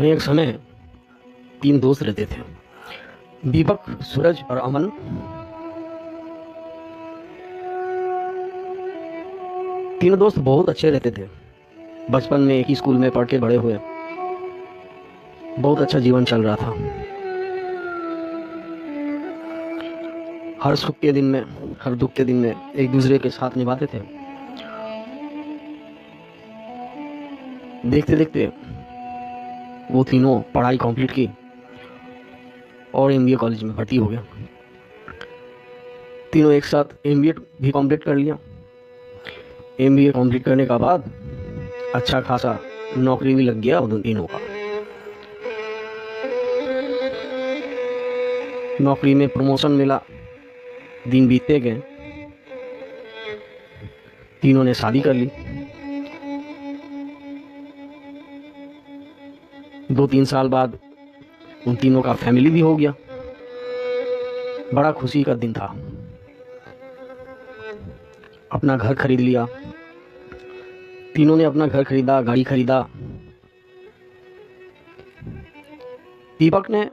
कहीं एक समय 3 दोस्त रहते थे, दीपक, सूरज और अमन। तीनों दोस्त बहुत अच्छे रहते थे। बचपन में एक ही स्कूल में पढ़ के बड़े हुए। बहुत अच्छा जीवन चल रहा था। हर सुख के दिन में, हर दुख के दिन में एक दूसरे के साथ निभाते थे। देखते देखते वो तीनों पढ़ाई कंप्लीट की और एमबीए कॉलेज में भर्ती हो गया। तीनों एक साथ एमबीए भी कंप्लीट कर लिया। एमबीए कंप्लीट करने का बाद अच्छा खासा नौकरी भी लग गया उन तीनों का। नौकरी में प्रमोशन मिला। दिन बीतते गए, तीनों ने शादी कर ली। 2-3 साल बाद उन तीनों का फैमिली भी हो गया। बड़ा खुशी का दिन था। अपना घर खरीद लिया। तीनों ने अपना घर खरीदा, गाड़ी खरीदा। दीपक ने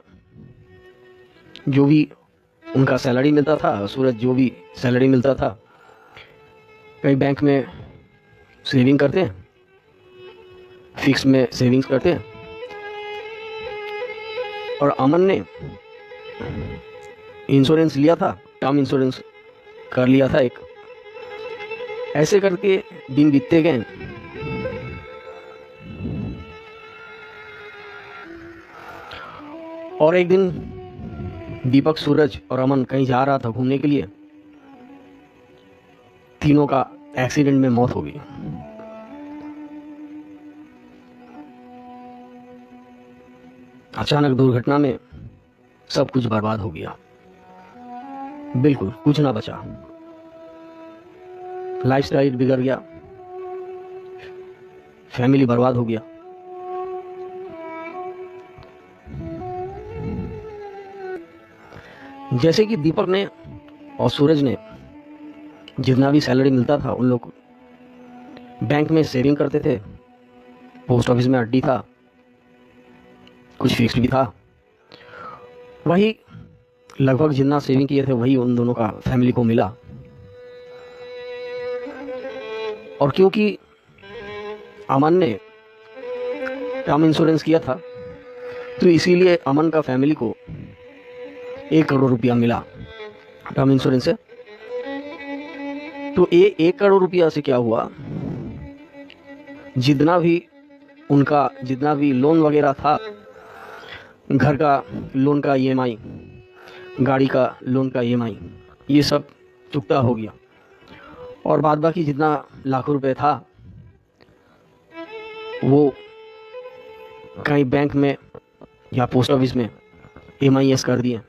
जो भी उनका सैलरी मिलता था, सूरज जो भी सैलरी मिलता था, कई बैंक में सेविंग करते हैं, फिक्स में सेविंग्स करते हैं। और अमन ने इंश्योरेंस लिया था, टर्म इंश्योरेंस कर लिया था एक। ऐसे करके दिन बीतते गए। और एक दिन दीपक, सूरज और अमन कहीं जा रहा था घूमने के लिए। तीनों का एक्सीडेंट में मौत हो गई। अचानक दुर्घटना में सब कुछ बर्बाद हो गया। बिल्कुल कुछ ना बचा। लाइफस्टाइल बिगड़ गया, फैमिली बर्बाद हो गया। जैसे कि दीपक ने और सूरज ने जितना भी सैलरी मिलता था, उन लोग बैंक में सेविंग करते थे। पोस्ट ऑफिस में अड्डी था, कुछ फिक्स भी था। वही लगभग जितना सेविंग किए थे वही उन दोनों का फैमिली को मिला। और क्योंकि अमन ने टर्म इंश्योरेंस किया था, तो इसीलिए अमन का फैमिली को 1 करोड़ रुपया मिला टर्म इंश्योरेंस से। तो ये 1 करोड़ रुपया से क्या हुआ, जितना भी लोन वगैरह था, घर का लोन का ईएमआई, गाड़ी का लोन का ईएमआई, ये सब चुकता हो गया। और बाद बाकी जितना लाखों रुपए था वो कहीं बैंक में या पोस्ट ऑफिस में एमआईएस कर दिए।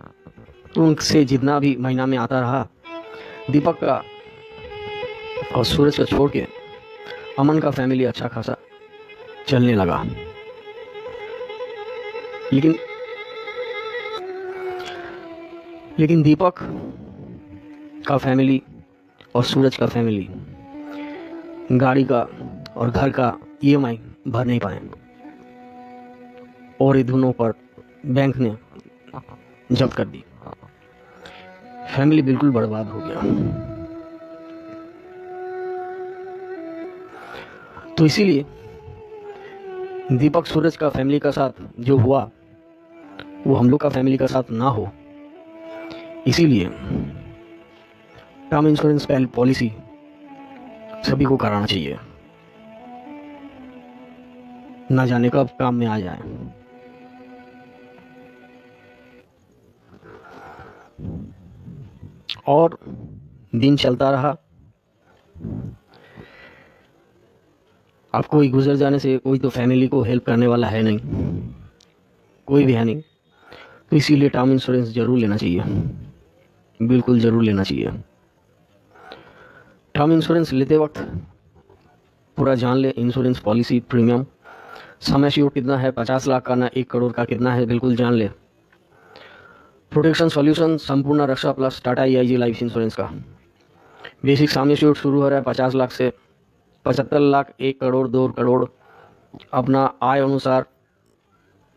तो उनसे जितना भी महीना में आता रहा, दीपक का और सूरज का छोड़ के अमन का फैमिली अच्छा खासा चलने लगा। लेकिन दीपक का फैमिली और सूरज का फैमिली गाड़ी का और घर का ईएमआई भर नहीं पाए, और ये दोनों पर बैंक ने जब्त कर दी। फैमिली बिल्कुल बर्बाद हो गया। तो इसीलिए दीपक, सूरज का फैमिली का साथ जो हुआ वो हम लोग का फैमिली का साथ ना हो, इसीलिए टर्म इंश्योरेंस पॉलिसी सभी को कराना चाहिए। ना जाने कब काम में आ जाए। और दिन चलता रहा। अब कोई गुजर जाने से कोई तो फैमिली को हेल्प करने वाला है नहीं, कोई भी है नहीं। तो इसीलिए टर्म इंश्योरेंस जरूर लेना चाहिए, बिल्कुल ज़रूर लेना चाहिए। टर्म इंश्योरेंस लेते वक्त पूरा जान ले, insurance policy, premium, sum assured कितना है, 50 लाख का ना 1 करोड़ का कितना है, बिल्कुल जान ले। Protection solution Sampoorna Raksha plus Tata EIG life insurance का बेसिक सम एश्योर्ड शुरू हो रहा है 50 लाख से 75 लाख, 1 करोड़, 2 करोड़, अपना आय अनुसार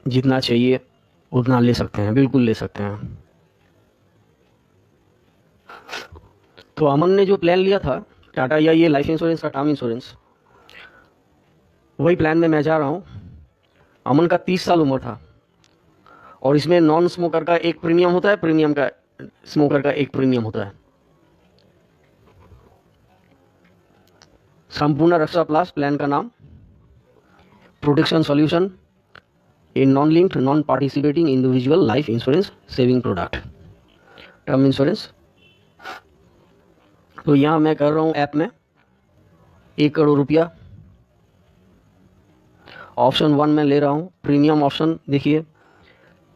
जितना चाहिए उतना ले सकते हैं, बिल्कुल ले सकते हैं। तो अमन ने जो प्लान लिया था टाटा या ये लाइफ इंश्योरेंस का, टर्म इंश्योरेंस, वही प्लान में मैं जा रहा हूँ। अमन का 30 साल उम्र था और इसमें नॉन स्मोकर का एक प्रीमियम होता है, प्रीमियम का स्मोकर का एक प्रीमियम होता है। संपूर्ण रक्षा प्लस प्लान का नाम, protection solution, a non linked non participating individual life insurance saving product, term insurance. तो यहाँ मैं कर रहा हूँ ऐप में 1 करोड़ रुपया। ऑप्शन 1 में ले रहा हूँ प्रीमियम ऑप्शन, देखिए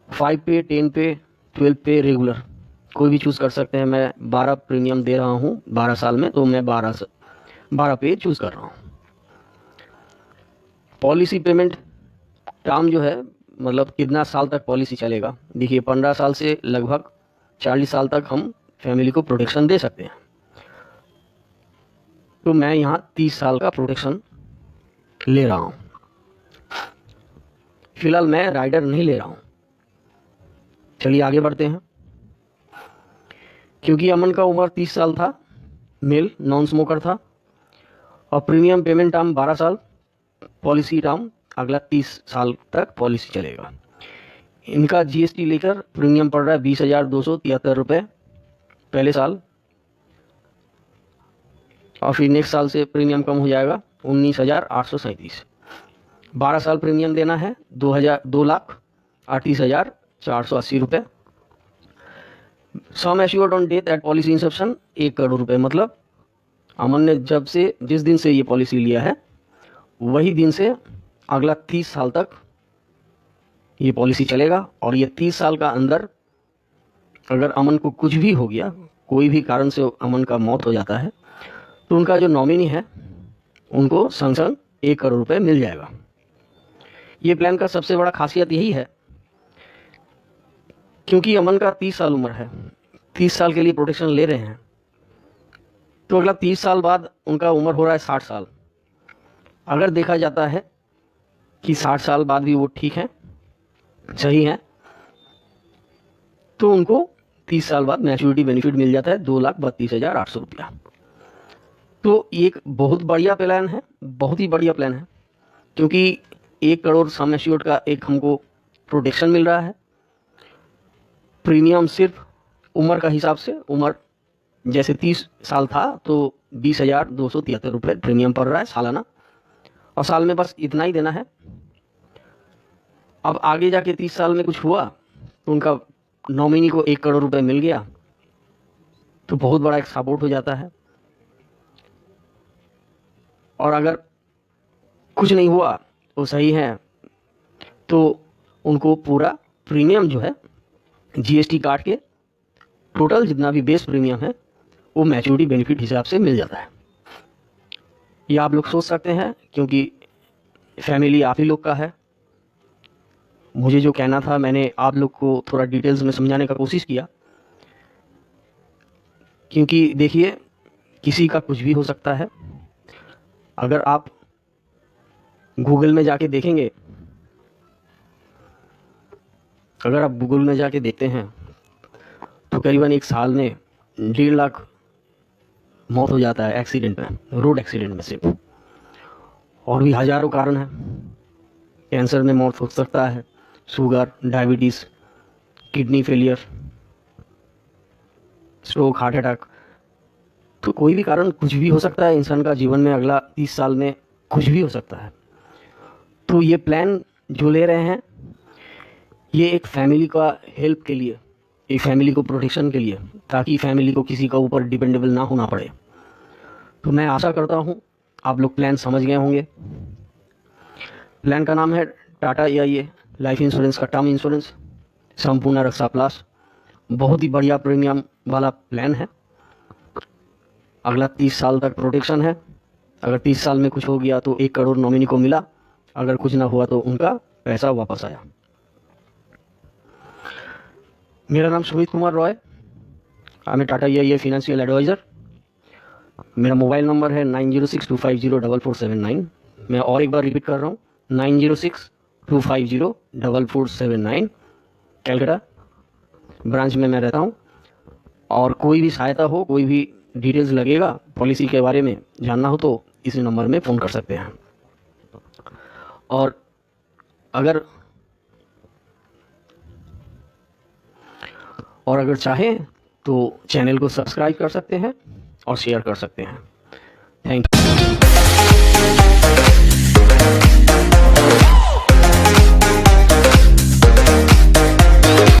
5 पे, 10 पे, 12 पे रेगुलर, कोई भी चूज़ कर सकते हैं। मैं 12 प्रीमियम दे रहा हूँ 12 साल में, तो मैं 12 पे चूज़ कर रहा हूँ। पॉलिसी पेमेंट टर्म जो है, मतलब कितना साल तक पॉलिसी चलेगा, देखिए 15 साल से लगभग 40 साल तक हम फैमिली को प्रोटेक्शन दे सकते हैं। तो मैं यहाँ 30 साल का प्रोटेक्शन ले रहा हूँ। फिलहाल मैं राइडर नहीं ले रहा हूँ। चलिए आगे बढ़ते हैं। क्योंकि अमन का उम्र 30 साल था, मेल, नॉन स्मोकर था और प्रीमियम पेमेंट टर्म 12 साल, पॉलिसी टर्म अगला 30 साल तक पॉलिसी चलेगा। इनका जीएसटी लेकर प्रीमियम पड़ रहा है 20,273 रुपये पहले साल, और फिर नेक्स्ट साल से प्रीमियम कम हो जाएगा 19,837। 12 साल प्रीमियम देना है 2,38,480 रुपये। Sum assured on death eight policy Inception 1 crore रुपये। मतलब अमन ने जिस दिन से ये पॉलिसी लिया है वही दिन से अगला 30 साल तक ये पॉलिसी चलेगा। और ये 30 साल का अंदर अगर अमन को कुछ भी हो गया, कोई भी कारण से अमन का मौत हो जाता है, तो उनका जो नॉमिनी है उनको संग संग 1 करोड़ रुपये मिल जाएगा। ये प्लान का सबसे बड़ा खासियत यही है, क्योंकि अमन का 30 साल उम्र है, 30 साल के लिए प्रोटेक्शन ले रहे हैं, तो अगला 30 साल बाद उनका उम्र हो रहा है 60 साल। अगर देखा जाता है कि 60 साल बाद भी वो ठीक हैं, सही हैं, तो उनको 30 साल बाद मैच्योरिटी बेनिफिट मिल जाता है 2,32,800 रुपया। तो एक बहुत बढ़िया प्लान है, बहुत ही बढ़िया प्लान है, क्योंकि 1 करोड़ सम एश्योर्ड का एक हमको प्रोटेक्शन मिल रहा है। प्रीमियम सिर्फ उम्र का हिसाब से, उम्र जैसे 30 साल था तो 20,273 रुपये प्रीमियम पड़ रहा है सालाना, और साल में बस इतना ही देना है। अब आगे जाके 30 साल में कुछ हुआ तो उनका नॉमिनी को 1 करोड़ रुपये मिल गया, तो बहुत बड़ा एक सपोर्ट हो जाता है। और अगर कुछ नहीं हुआ तो सही है, तो उनको पूरा प्रीमियम जो है जीएसटी काट के टोटल जितना भी बेस प्रीमियम है वो मैच्योरिटी बेनिफिट हिसाब से मिल जाता है। ये आप लोग सोच सकते हैं, क्योंकि फैमिली आप ही लोग का है। मुझे जो कहना था मैंने आप लोग को थोड़ा डिटेल्स में समझाने का कोशिश किया, क्योंकि देखिए किसी का कुछ भी हो सकता है। अगर आप गूगल में जाके देखेंगे, अगर आप गूगल में जाके देखते हैं तो करीबन एक साल में 1.5 लाख मौत हो जाता है एक्सीडेंट में, रोड एक्सीडेंट में सिर्फ। और भी हज़ारों कारण हैं, कैंसर में मौत हो सकता है, sugar, diabetes, kidney failure, stroke, heart attack. तो कोई भी कारण कुछ भी हो सकता है इंसान का जीवन में, अगला 30 साल में कुछ भी हो सकता है। तो ये प्लान जो ले रहे हैं ये एक फैमिली का हेल्प के लिए, एक फैमिली को प्रोटेक्शन के लिए, ताकि फैमिली को किसी का ऊपर डिपेंडेबल ना होना पड़े। तो मैं आशा करता हूँ आप लोग प्लान समझ गए होंगे। प्लान का नाम है टाटा AIA लाइफ इंश्योरेंस का टर्म इंश्योरेंस संपूर्ण रक्षा प्लस। बहुत ही बढ़िया प्रीमियम वाला प्लान है। अगला 30 साल तक प्रोटेक्शन है। अगर 30 साल में कुछ हो गया तो 1 करोड़ नॉमिनी को मिला, अगर कुछ ना हुआ तो उनका पैसा वापस आया। मेरा नाम Sumit Kumar Roy, I am Tata AIA financial advisor. मेरा मोबाइल नंबर है 9062504479। मैं और एक बार रिपीट कर रहा हूँ, 9062504479। 2504479 कैलकाटा ब्रांच में मैं रहता हूँ। और कोई भी सहायता हो, कोई भी डिटेल्स लगेगा, पॉलिसी के बारे में जानना हो तो इस नंबर में फ़ोन कर सकते हैं। और अगर चाहें तो चैनल को सब्सक्राइब कर सकते हैं और शेयर कर सकते हैं। Thank you.